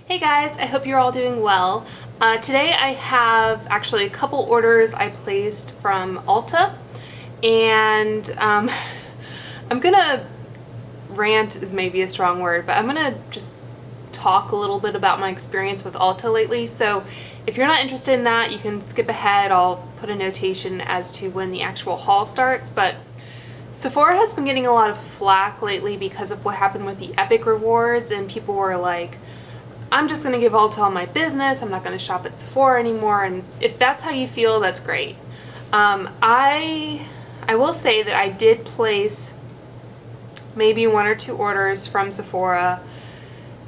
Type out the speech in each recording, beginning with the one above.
Hey guys, I hope you're all doing well. Today I have actually a couple orders I placed from Ulta, and I'm gonna rant is maybe a strong word, but I'm gonna just talk a little bit about my experience with Ulta lately. So if you're not interested in that, you can skip ahead. I'll put a notation as to when the actual haul starts, but Sephora has been getting a lot of flack lately because of what happened with the Epic rewards, and people were like, I'm just going to give Ulta all my business, I'm not going to shop at Sephora anymore. And if that's how you feel, that's great. I will say that I did place maybe 1 or 2 orders from Sephora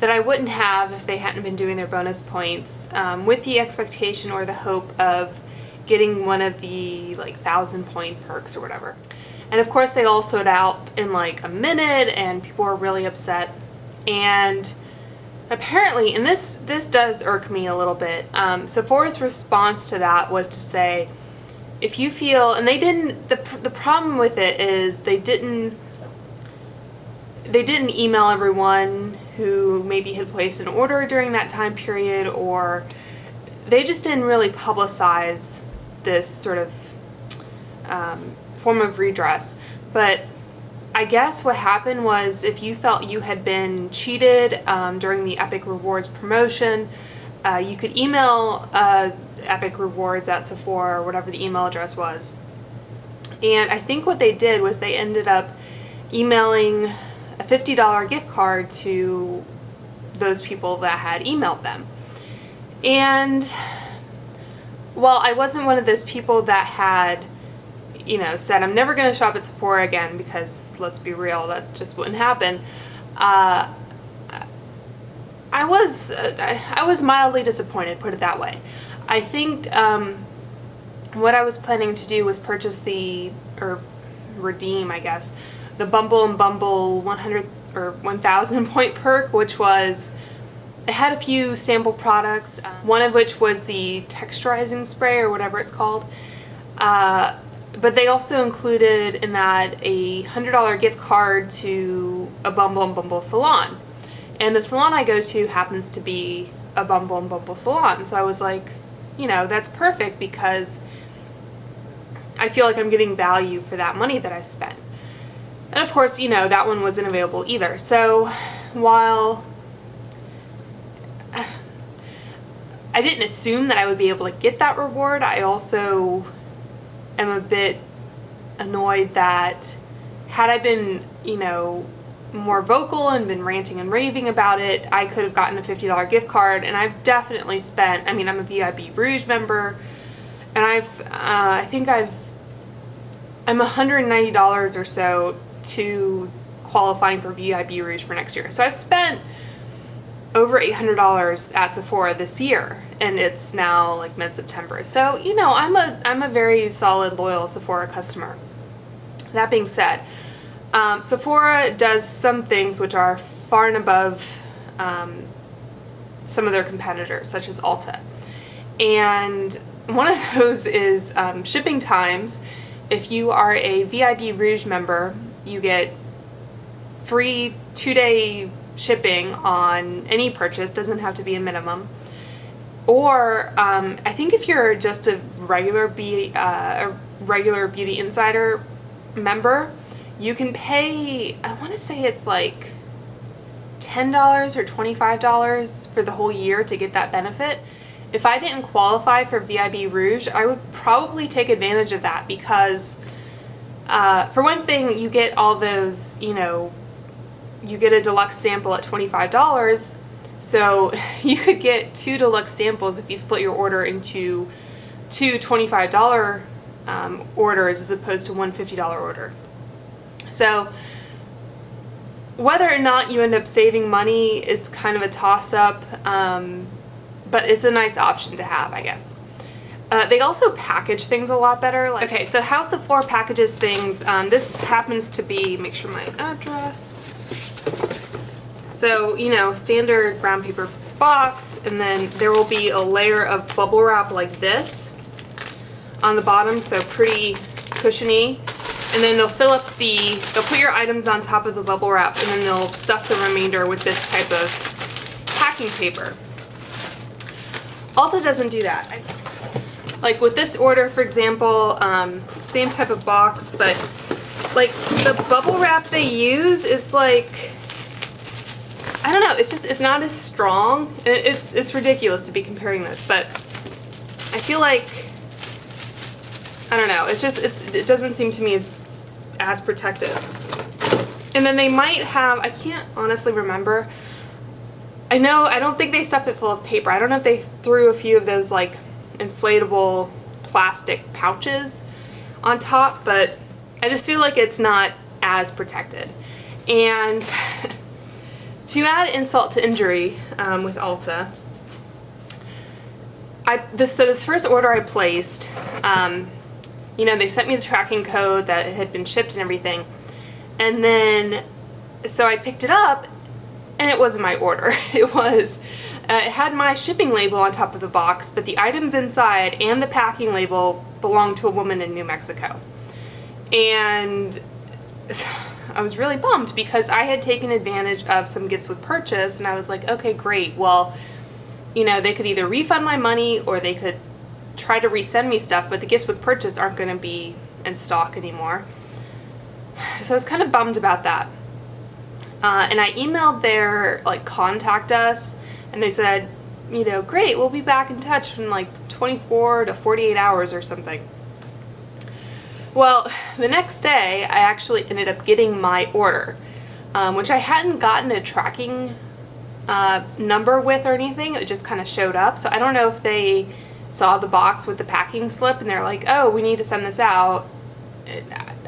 that I wouldn't have if they hadn't been doing their bonus points, with the expectation or the hope of getting one of the like 1,000-point perks or whatever. And of course they all sold out in like a minute and people were really upset. And apparently, and this does irk me a little bit, Sephora's response to that was to say, if you feel, and they didn't, the problem with it is they didn't email everyone who maybe had placed an order during that time period, or they just didn't really publicize this sort of form of redress. But I guess what happened was, if you felt you had been cheated during the Epic Rewards promotion, you could email Epic Rewards at Sephora or whatever the email address was. And I think what they did was they ended up emailing a $50 gift card to those people that had emailed them. And while I wasn't one of those people that had, you know, said I'm never going to shop at Sephora again, because let's be real, that just wouldn't happen, I was mildly disappointed, put it that way. I think what I was planning to do was purchase or redeem, I guess, the Bumble and Bumble 100 or 1,000 point perk, which was, it had a few sample products, one of which was the texturizing spray or whatever it's called. But they also included in that a $100 gift card to a Bumble and Bumble salon. And the salon I go to happens to be a Bumble and Bumble salon. So I was like, you know, that's perfect, because I feel like I'm getting value for that money that I've spent. And of course, you know, that one wasn't available either. So while I didn't assume that I would be able to get that reward, I also am a bit annoyed that had I been, you know, more vocal and been ranting and raving about it, I could have gotten a $50 gift card. And I've definitely spent, I mean, I'm a VIP Rouge member, and I'm $190 or so to qualifying for VIP Rouge for next year. So I've spent over $800 at Sephora this year, and it's now like mid-September. So, you know, I'm a very solid, loyal Sephora customer. That being said, Sephora does some things which are far and above some of their competitors, such as Ulta. And one of those is shipping times. If you are a VIP Rouge member, you get free 2-day shipping on any purchase, doesn't have to be a minimum. Or I think if you're just a regular Beauty Insider member, you can pay, I want to say it's like $10 or $25 for the whole year to get that benefit. If I didn't qualify for VIP Rouge, I would probably take advantage of that, because for one thing, you get all those, you know, you get a deluxe sample at $25, so you could get 2 deluxe samples if you split your order into 2 $25 orders as opposed to one $50 order. So whether or not you end up saving money is kind of a toss-up, but it's a nice option to have, I guess. They also package things a lot better. Okay, so how Sephora packages things, this happens to be, make sure my address. So, you know, standard brown paper box, and then there will be a layer of bubble wrap like this on the bottom, so pretty cushiony. And then they'll they'll put your items on top of the bubble wrap, and then they'll stuff the remainder with this type of packing paper. Ulta doesn't do that. Like with this order, for example, same type of box, but like the bubble wrap they use is like, I don't know, it's not as strong. It's ridiculous to be comparing this, but I feel like, I don't know, it doesn't seem to me as protective. And then they might have, I can't honestly remember. I don't think they stuffed it full of paper. I don't know if they threw a few of those like inflatable plastic pouches on top, but I just feel like it's not as protected. And to add insult to injury with Ulta, this first order I placed, you know, they sent me the tracking code that it had been shipped and everything, and then so I picked it up and it wasn't my order. It had my shipping label on top of the box, but the items inside and the packing label belonged to a woman in New Mexico. And I was really bummed because I had taken advantage of some gifts with purchase, and I was like, okay, great. Well, you know, they could either refund my money or they could try to resend me stuff, but the gifts with purchase aren't going to be in stock anymore. So I was kind of bummed about that. And I emailed their like contact us, and they said, you know, great, we'll be back in touch in like 24 to 48 hours or something. Well, the next day I actually ended up getting my order, which I hadn't gotten a tracking number with or anything. It just kind of showed up. So I don't know if they saw the box with the packing slip and they're like, oh, we need to send this out.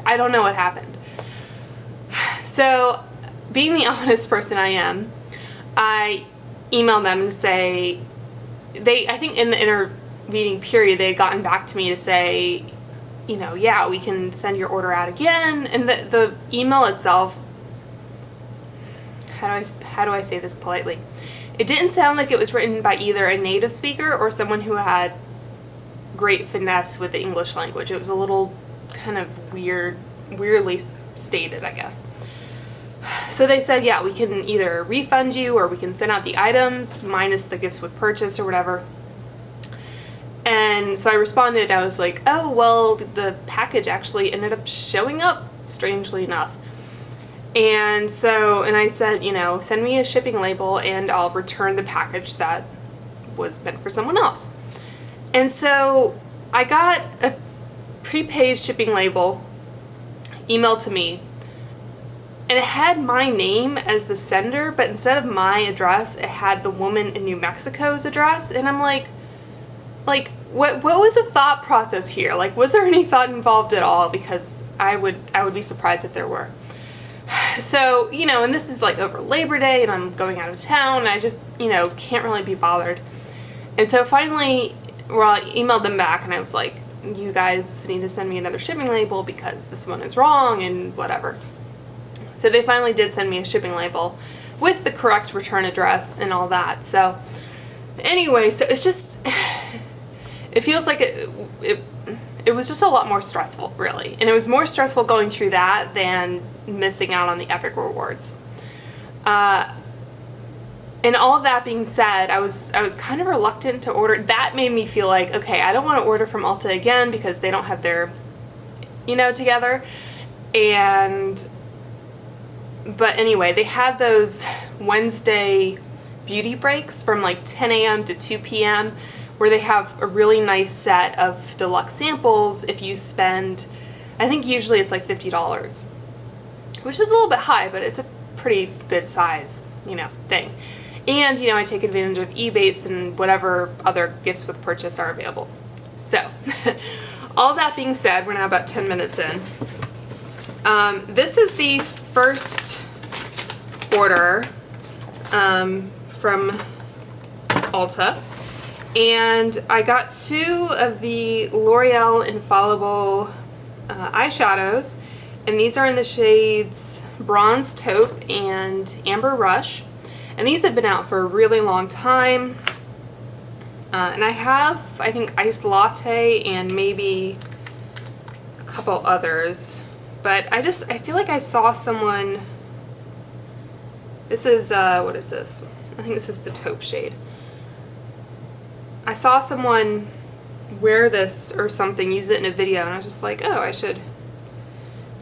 I don't know what happened. So being the honest person I am, I emailed them to say, I think in the intervening period they had gotten back to me to say, you know, yeah, we can send your order out again. And the email itself, how do I say this politely? It didn't sound like it was written by either a native speaker or someone who had great finesse with the English language. It was a little kind of weirdly stated, I guess. So they said, yeah, we can either refund you or we can send out the items minus the gifts with purchase or whatever. And so I responded, I was like, oh, well, the package actually ended up showing up, strangely enough. And I said, you know, send me a shipping label and I'll return the package that was meant for someone else. And so I got a prepaid shipping label emailed to me, and it had my name as the sender, but instead of my address, it had the woman in New Mexico's address. And I'm like, what was the thought process here? Like, was there any thought involved at all? Because I would be surprised if there were. So, you know, and this is like over Labor Day and I'm going out of town and I just, you know, can't really be bothered. And so finally, well, I emailed them back and I was like, you guys need to send me another shipping label because this one is wrong and whatever. So they finally did send me a shipping label with the correct return address and all that. So anyway, so it's just, it feels like it was just a lot more stressful, really. And it was more stressful going through that than missing out on the epic rewards. And all of that being said, I was kind of reluctant to order. That made me feel like, okay, I don't want to order from Ulta again because they don't have their, you know, together. But anyway, they had those Wednesday beauty breaks from like 10 a.m. to 2 p.m. where they have a really nice set of deluxe samples if you spend, I think usually it's like $50, which is a little bit high, but it's a pretty good size, you know, thing. And, you know, I take advantage of Ebates and whatever other gifts with purchase are available. So, all that being said, we're now about 10 minutes in. This is the first order from Ulta. And I got 2 of the L'Oreal Infallible eyeshadows. And these are in the shades Bronze Taupe and Amber Rush. And these have been out for a really long time. And I have, I think, Iced Latte and maybe a couple others. But I feel like I saw someone, this is, what is this? I think this is the Taupe shade. I saw someone wear this or something, use it in a video, and I was just like, oh, I should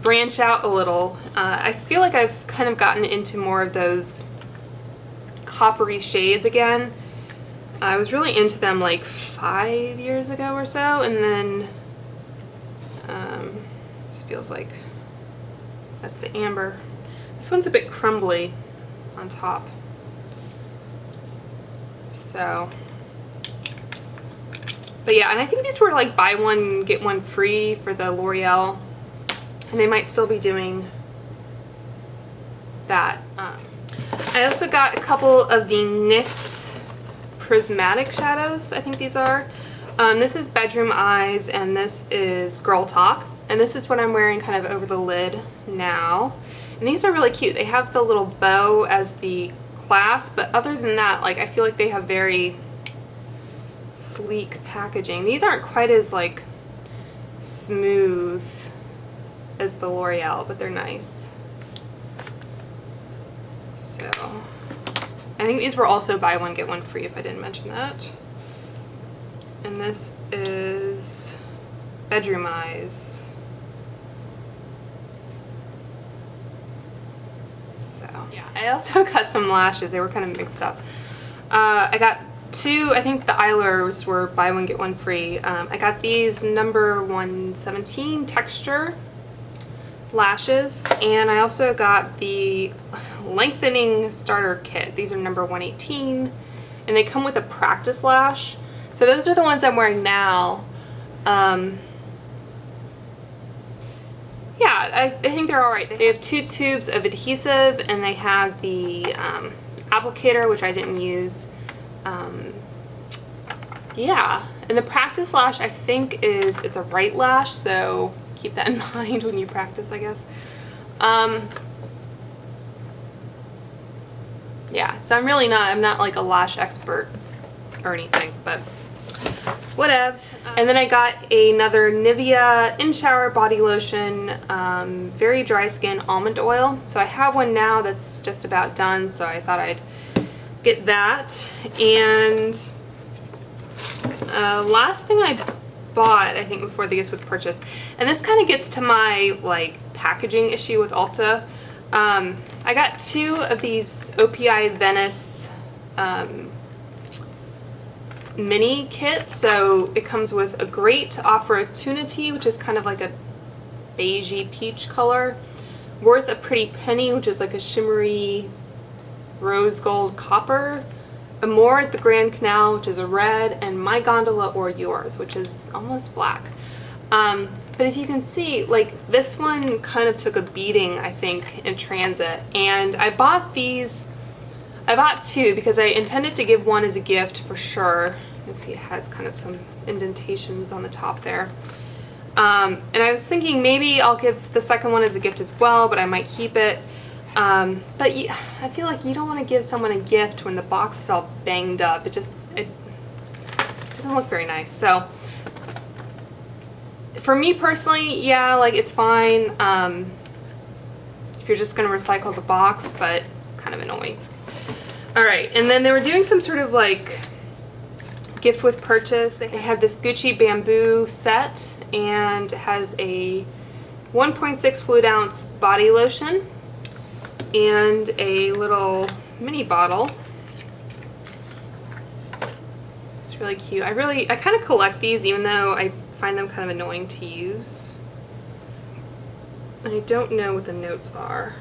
branch out a little. I feel like I've kind of gotten into more of those coppery shades again. I was really into them like 5 years ago or so, and then this feels like that's the amber. This one's a bit crumbly on top. So, but yeah, and I think these were like buy one get one free for the L'Oreal, and they might still be doing that. I also got a couple of the NYX Prismatic shadows, I think these are. This is Bedroom Eyes, and this is Girl Talk, and this is what I'm wearing kind of over the lid now. And these are really cute. They have the little bow as the clasp, but other than that, like, I feel like they have very sleek packaging. These aren't quite as like smooth as the L'Oreal, but they're nice. So I think these were also buy one get one free, if I didn't mention that. And this is Bedroom Eyes. So yeah, I also got some lashes. They were kind of mixed up. I got two, I think the Eylures were buy one get one free. I got these number 117 texture lashes, and I also got the lengthening starter kit. These are number 118, and they come with a practice lash. So those are the ones I'm wearing now. Yeah, I think they're alright. They have 2 tubes of adhesive, and they have the applicator, which I didn't use. Yeah, and the practice lash, I think, it's a right lash, so keep that in mind when you practice, I guess. Yeah, so I'm not like a lash expert or anything, but whatevs. And then I got another Nivea Inshower body lotion, very dry skin almond oil. So I have one now that's just about done, so I thought I'd get that. And last thing I bought, I think, before the Gifts with Purchase, and this kind of gets to my like packaging issue with Ulta. I got 2 of these OPI Venice mini kits. So it comes with a great opportunity, which is kind of like a beigey peach color, worth a pretty penny, which is like a shimmery rose gold copper, Amore at the Grand Canal, which is a red, and My Gondola or Yours, which is almost black. But if you can see, like, this one kind of took a beating, I think, in transit, and I bought these. I bought 2 because I intended to give one as a gift for sure. You can see it has kind of some indentations on the top there. And I was thinking maybe I'll give the second one as a gift as well, but I might keep it. But I feel like you don't want to give someone a gift when the box is all banged up. It doesn't look very nice. So for me personally, yeah, like, it's fine if you're just going to recycle the box, but it's kind of annoying. Alright, and then they were doing some sort of like gift with purchase. They had this Gucci bamboo set, and it has a 1.6 fluid ounce body lotion and a little mini bottle. It's really cute. I kind of collect these, even though I find them kind of annoying to use. And I don't know what the notes are.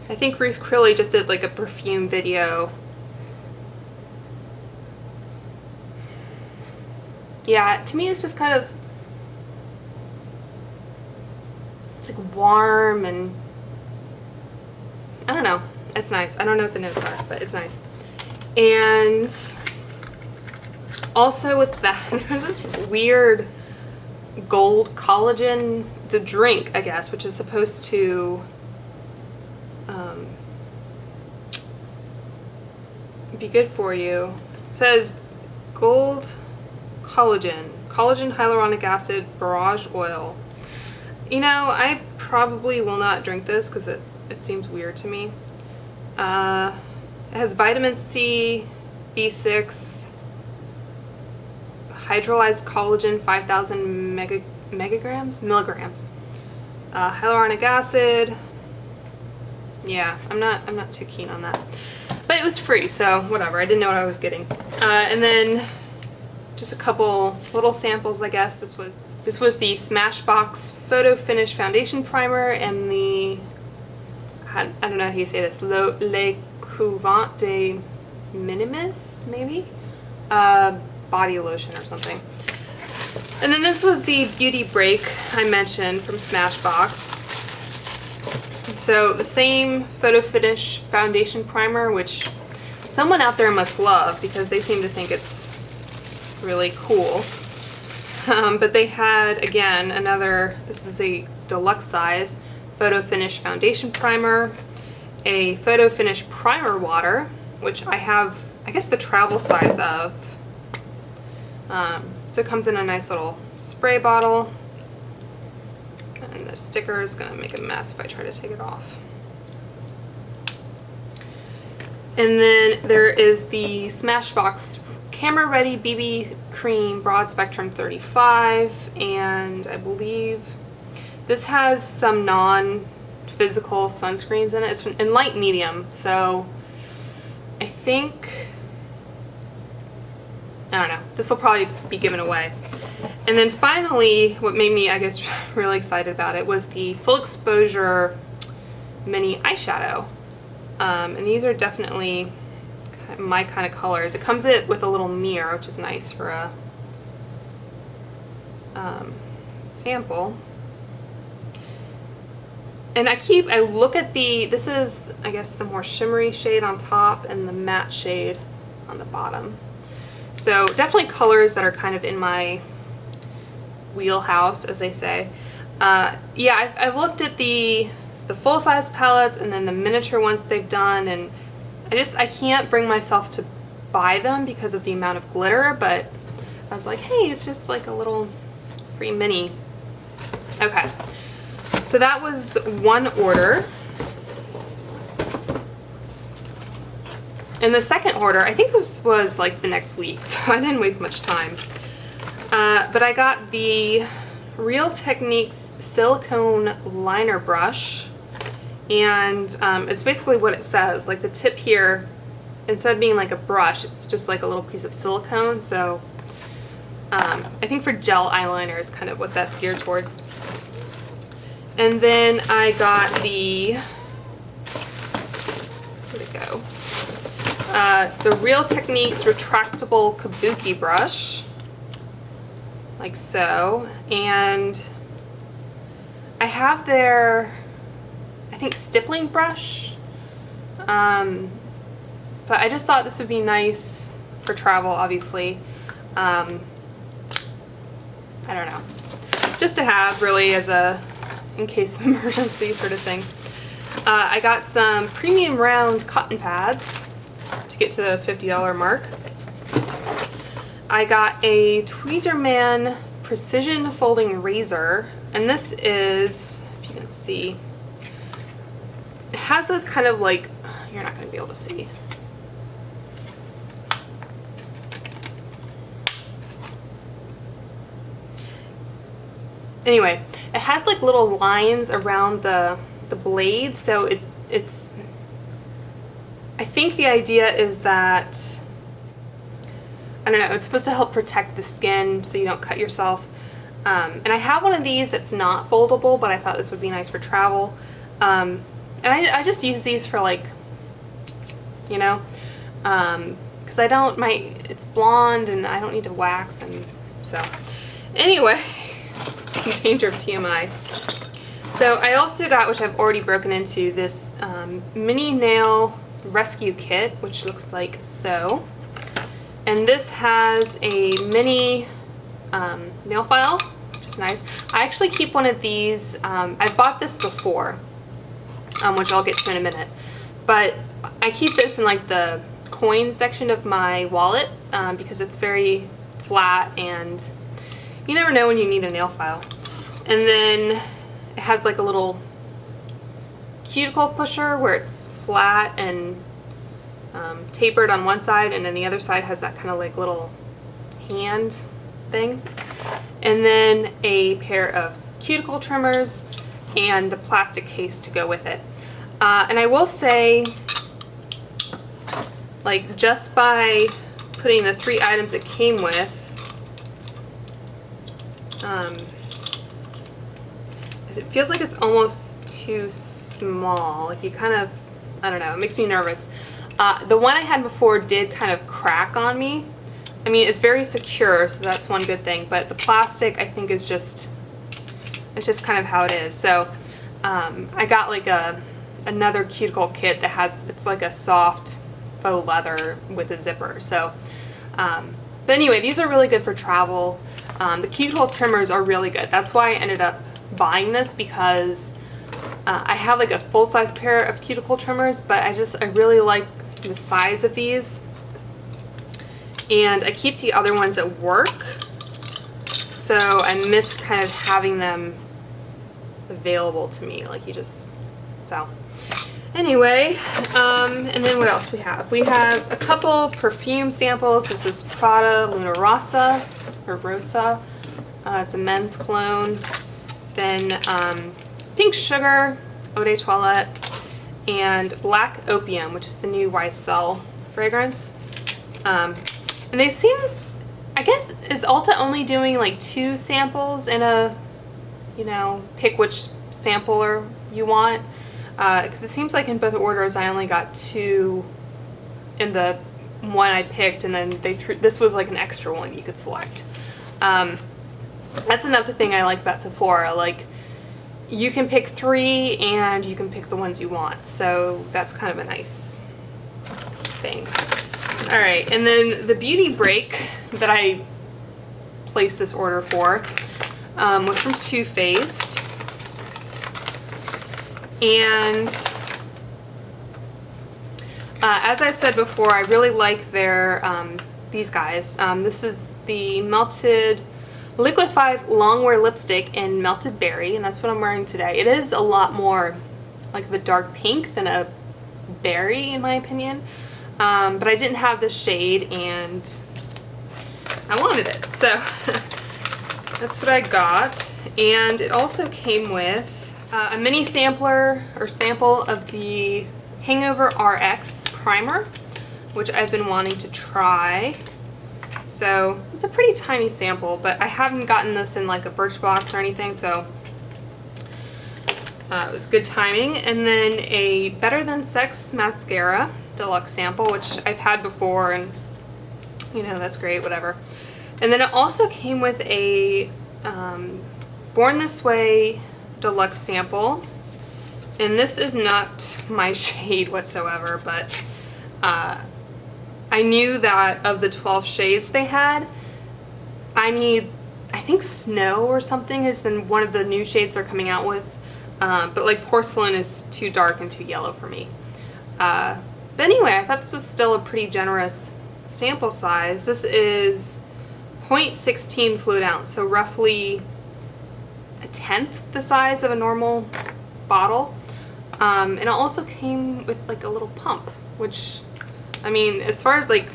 I think Ruth Crilly just did like a perfume video. Yeah, to me it's just kind of, it's like warm, and I don't know. It's nice. I don't know what the notes are, but it's nice. And also with that, there's this weird gold collagen. It's a drink, I guess, which is supposed to be good for you. It says gold collagen hyaluronic acid barrage oil. You know, I probably will not drink this because it seems weird to me. It has vitamin C, B6, hydrolyzed collagen 5,000 milligrams. Hyaluronic acid. Yeah, I'm not too keen on that. But it was free, so whatever. I didn't know what I was getting. And then just a couple little samples, I guess. This was the Smashbox Photo Finish Foundation Primer and the, I don't know how you say this, Le Couvent de Minimis, maybe? Body lotion or something. And then this was the Beauty Break I mentioned from Smashbox. So the same Photo Finish Foundation Primer, which someone out there must love because they seem to think it's really cool. But they had, again, this is a deluxe size Photo Finish Foundation Primer, a Photo Finish Primer Water, which I have, I guess, the travel size of. So it comes in a nice little spray bottle. And the sticker is going to make a mess if I try to take it off. And then there is the Smashbox Camera Ready BB Cream Broad Spectrum 35, and I believe this has some non-physical sunscreens in it. It's in light medium, so I think, I don't know, this will probably be given away. And then finally, what made me, I guess, really excited about it was the Full Exposure Mini Eyeshadow. And these are definitely my kind of colors. It comes with a little mirror, which is nice for a sample. And I look at this is, I guess, the more shimmery shade on top and the matte shade on the bottom. So definitely colors that are kind of in my wheelhouse, as they say. Yeah, I've looked at the full-size palettes and then the miniature ones they've done, and I can't bring myself to buy them because of the amount of glitter, but I was like, hey, it's just like a little free mini. Okay, so that was one order. And the second order, I think this was like the next week, so I didn't waste much time. But I got the Real Techniques Silicone Liner Brush, and it's basically what it says. Like the tip here, instead of being like a brush, it's just like a little piece of silicone. So I think for gel eyeliner is kind of what that's geared towards. And then I got the, where'd it go? The Real Techniques Retractable Kabuki Brush, like so, and I have their, I think, stippling brush, but I just thought this would be nice for travel, obviously. I don't know, just to have really as a in case of emergency sort of thing. I got some premium round cotton pads to get to the $50 mark. I got a Tweezerman precision folding razor, and this is, if you can see, it has this kind of like, you're not going to be able to see. Anyway, it has like little lines around the blade, so it's, I think the idea is that, I don't know, it's supposed to help protect the skin so you don't cut yourself. And I have one of these that's not foldable, but I thought this would be nice for travel. And I just use these for, like, you know, because I don't, it's blonde and I don't need to wax, and so anyway, danger of TMI. So I also got, which I've already broken into, this mini nail rescue kit, which looks like so. And this has a mini nail file, which is nice. I actually keep one of these. I've bought this before, which I'll get to in a minute. But I keep this in like the coin section of my wallet because it's very flat and you never know when you need a nail file. And then it has like a little cuticle pusher where it's flat and tapered on one side, and then the other side has that kind of like little hand thing. And then a pair of cuticle trimmers and the plastic case to go with it. And I will say, like, just by putting the 3 items it came with, it feels like it's almost too small. Like, you kind of, I don't know, it makes me nervous. The one I had before did kind of crack on me. I mean, it's very secure, so that's one good thing, but the plastic, I think, is just, it's just kind of how it is. So I got like another cuticle kit that has, it's like a soft faux leather with a zipper. So but anyway, these are really good for travel. The cuticle trimmers are really good. That's why I ended up buying this, because I have like a full-size pair of cuticle trimmers, but I really like the size of these. And I keep the other ones at work, so I missed kind of having them available to me, like you just, so. Anyway, and then what else we have? We have a couple perfume samples. This is Prada Luna Rossa, or Rosa. It's a men's cologne. Then Pink Sugar, Eau de Toilette, and Black Opium, which is the new YSL fragrance. And they seem, I guess, is Ulta only doing like 2 samples in a, you know, pick which sampler you want? Because it seems like in both orders I only got 2 in the one I picked, and then this was like an extra one you could select. That's another thing I like about Sephora. Like, you can pick 3 and you can pick the ones you want. So that's kind of a nice thing. All right, and then the beauty break that I placed this order for was from Too Faced. And as I've said before, I really like their, these guys. This is the Melted Liquefied Longwear Lipstick in Melted Berry, and that's what I'm wearing today. It is a lot more like of a dark pink than a berry, in my opinion. But I didn't have this shade, and I wanted it. So that's what I got. And it also came with a mini sampler, or sample, of the Hangover RX primer, which I've been wanting to try. So it's a pretty tiny sample, but I haven't gotten this in like a Birchbox or anything, so it was good timing. And then a Better Than Sex mascara deluxe sample, which I've had before, and you know, that's great, whatever. And then it also came with a Born This Way deluxe sample, and this is not my shade whatsoever, but I knew that of the 12 shades they had, I think Snow or something is then one of the new shades they're coming out with, but like Porcelain is too dark and too yellow for me. But anyway, I thought this was still a pretty generous sample size. This is 0.16 fluid ounce, so roughly a 1/10 the size of a normal bottle. And it also came with like a little pump, which, I mean, as far as like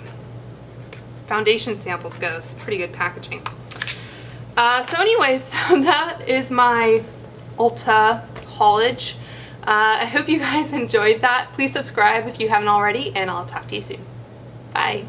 foundation samples go, it's pretty good packaging. So anyways, that is my Ulta haulage. I hope you guys enjoyed that. Please subscribe if you haven't already, and I'll talk to you soon. Bye.